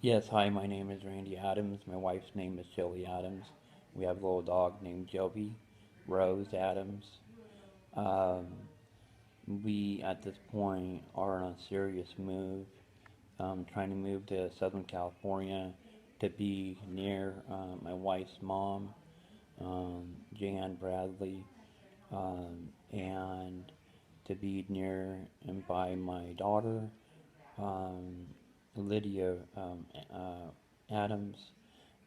Yes, hi, my name is Randy Adams. My wife's name is Shelly Adams. We have a little dog named Joby, Rose Adams. Um, we, at this point, are on a serious move, trying to move to Southern California to be near my wife's mom, Jan Bradley, and to be near and by my daughter, um, Lydia Adams,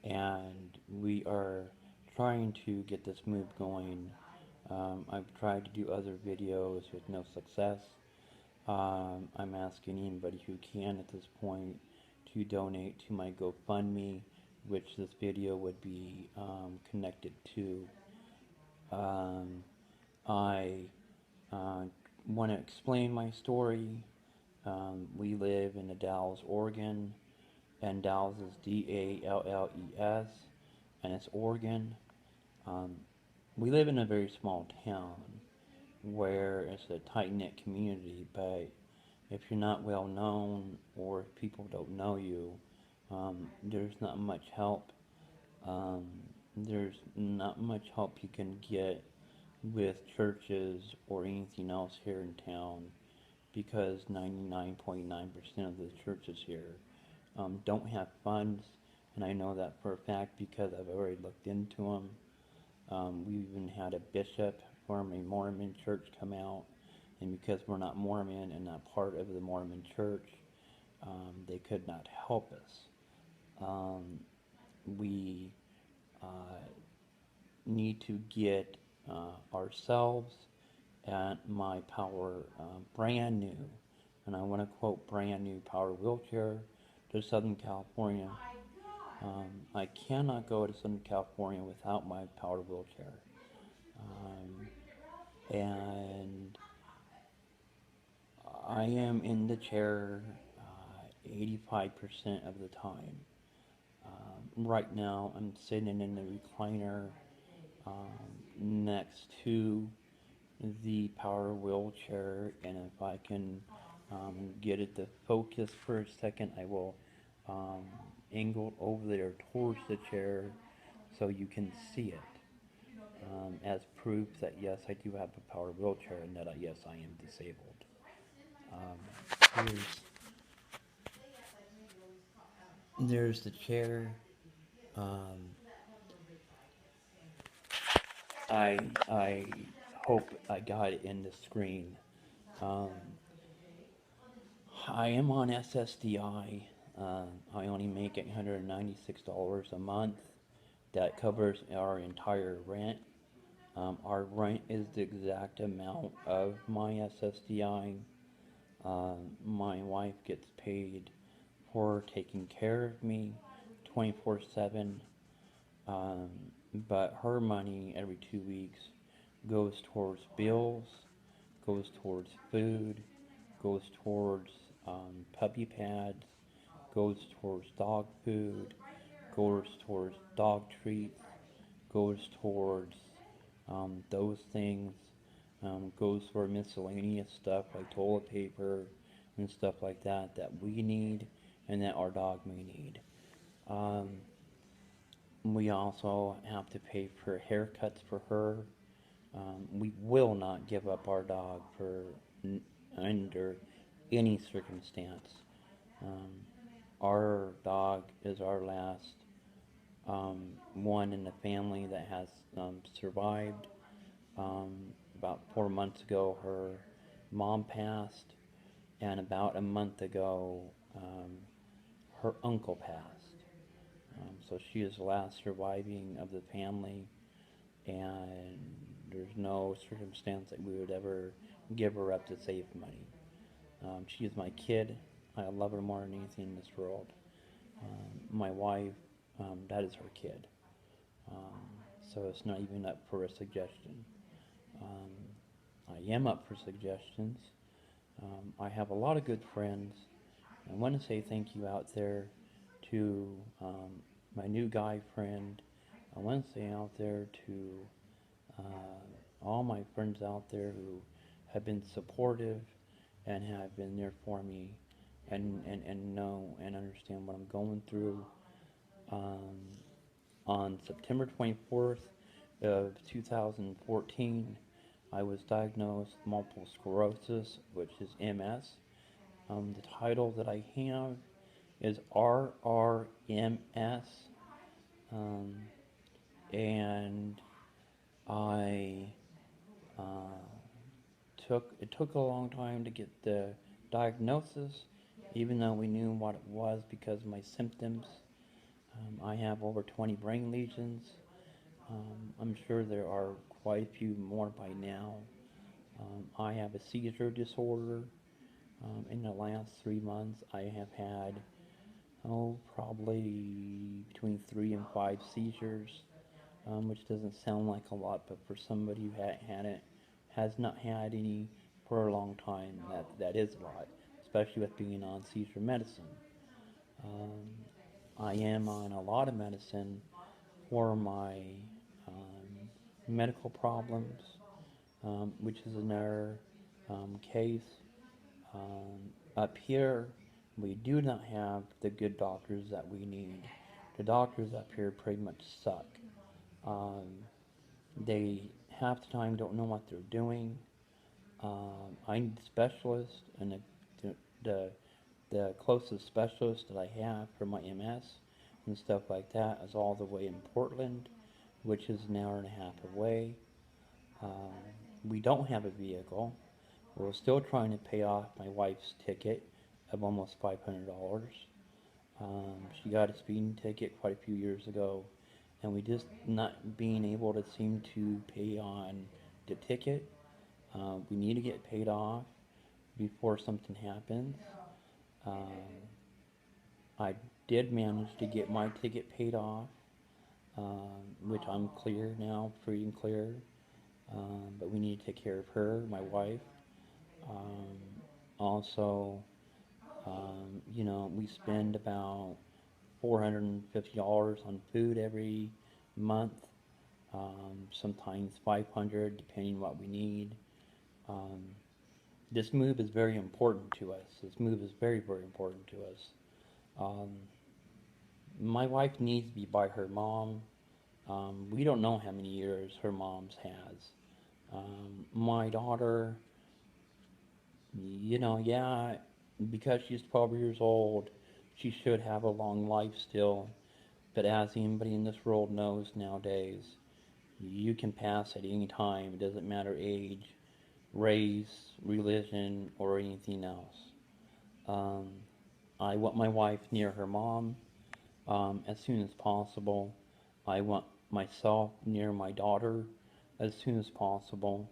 and we are trying to get this move going. I've tried to do other videos with no success. I'm asking anybody who can at this point to donate to my GoFundMe, which this video would be connected to. Um, I want to explain my story. We live in the Dalles, Oregon, and Dalles is Dalles, and it's Oregon. Um, we live in a very small town where it's a tight knit community, but if you're not well known or if people don't know you, there's not much help. Um, there's not much help you can get with churches or anything else here in town because 99.9% of the churches here don't have funds, and I know that for a fact because I've already looked into them. We even had a bishop from a Mormon church come out, and because we're not Mormon and not part of the Mormon church, they could not help us. Um, we uh, need to get ourselves and my power brand new, and I want to quote brand new power wheelchair to Southern California. I cannot go to Southern California without my power wheelchair. Um, and I am in the chair 85% of the time. Right now, I'm sitting in the recliner next to the power wheelchair, and if I can get it to focus for a second, I will um, angle over there towards the chair so you can see it as proof that yes, I do have a power wheelchair and that yes, I am disabled. There's the chair. Um, I hope I got it in the screen. Um, I am on SSDI. I only make $896 a month. That covers our entire rent. Our rent is the exact amount of my SSDI. My wife gets paid for taking care of me 24/7, um, but her money every 2 weeks goes towards bills, goes towards food, goes towards puppy pads, goes towards dog food, goes towards dog treats, goes towards those things, goes for miscellaneous stuff like toilet paper and stuff like that that we need and that our dog may need. Um, we also have to pay for haircuts for her. We will not give up our dog for under any circumstance. Um, our dog is our last one in the family that has survived. Um, about 4 months ago, her mom passed, and about a month ago, her uncle passed. So she is the last surviving of the family, and there's no circumstance that we would ever give her up to save money. She is my kid. I love her more than anything in this world. My wife, that is her kid. Um, so it's not even up for a suggestion. I am up for suggestions. I have a lot of good friends. I want to say thank you out there to my new guy friend. I want to say out there to all my friends out there who have been supportive and have been there for me and know and understand what I'm going through. Um, on September 24th of 2014, I was diagnosed with multiple sclerosis, which is MS. The title that I have is RRMS, um, and I uh, it took a long time to get the diagnosis, even though we knew what it was because of my symptoms. I have over 20 brain lesions. I'm sure there are quite a few more by now. I have a seizure disorder. In the last 3 months, I have had, probably between 3 and 5 seizures, which doesn't sound like a lot, but for somebody who had it, has not had any for a long time, that is a lot, especially with being on seizure medicine. Um, I am on a lot of medicine for my medical problems, which is another case. Up here, we do not have the good doctors that we need. The doctors up here pretty much suck. Um, they half the time don't know what they're doing. I need a specialist, and the, the the closest specialist that I have for my MS and stuff like that is all the way in Portland, which is an hour and a half away. Um, we don't have a vehicle. We're still trying to pay off my wife's ticket of almost $500. She got a speeding ticket quite a few years ago, and we just not being able to seem to pay on the ticket. We need to get paid off before something happens. Um, I did manage to get my ticket paid off, which I'm clear now, free and clear. But we need to take care of her, my wife. Um, Also, we spend about $450 on food every month. Sometimes 500, depending what we need. Um, this move is very important to us. This move is very, very important to us. Um, my wife needs to be by her mom. We don't know how many years her mom's has. My daughter, yeah, because she's 12 years old, she should have a long life still. But as anybody in this world knows nowadays, you can pass at any time. It doesn't matter age, race, religion, or anything else. Um, I want my wife near her mom as soon as possible. I want myself near my daughter as soon as possible.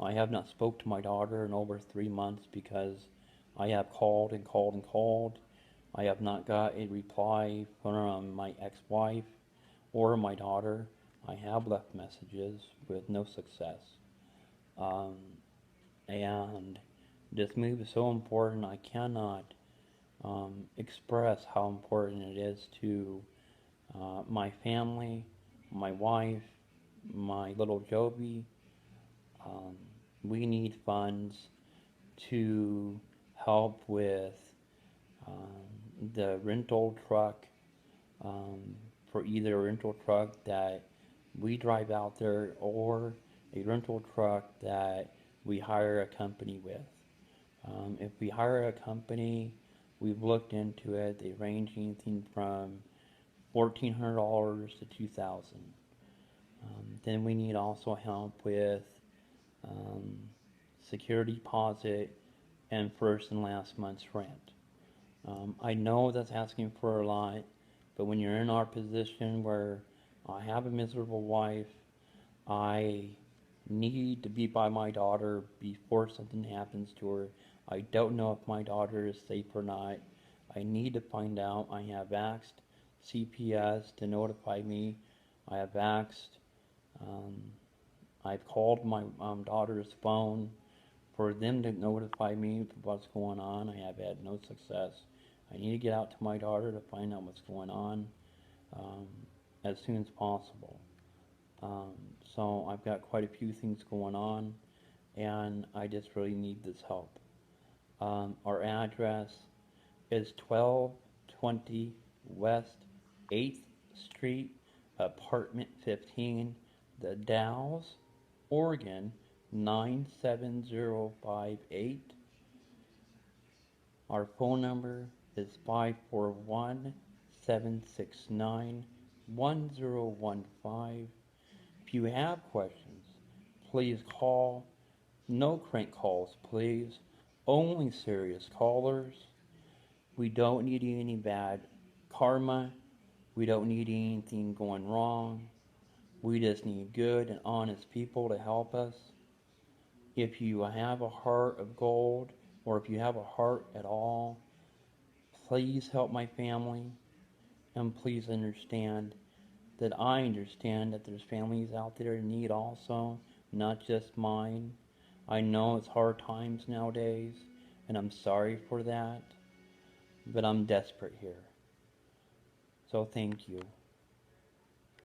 I have not spoke to my daughter in over 3 months because I have called and called and called. I have not got a reply from my ex-wife or my daughter. I have left messages with no success. Um, and this move is so important. I cannot express how important it is to my family, my wife, my little Joby. Um, we need funds to help with the rental truck, um, for either a rental truck that we drive out there or a rental truck that we hire a company with. If we hire a company, we've looked into it. They range anything from $1,400 to $2,000. Then we need also help with um, security deposit and first and last month's rent. I know that's asking for a lot, but when you're in our position where I have a miserable wife, I need to be by my daughter before something happens to her. I don't know if my daughter is safe or not. I need to find out. I have asked CPS to notify me. I have asked, um, I've called my daughter's phone for them to notify me of what's going on. I have had no success. I need to get out to my daughter to find out what's going on um, as soon as possible. Um, so I've got quite a few things going on, and I just really need this help. Our address is 1220 West 8th Street, Apartment 15, The Dalles, Oregon 97058. Our phone number is 541-769-1015. If you have questions, please call. No crank calls, please. Only serious callers. We don't need any bad karma. We don't need anything going wrong. We just need good and honest people to help us. If you have a heart of gold, or if you have a heart at all, please help my family. And please understand that I understand that there's families out there in need also, not just mine. I know it's hard times nowadays, and I'm sorry for that, but I'm desperate here. So thank you.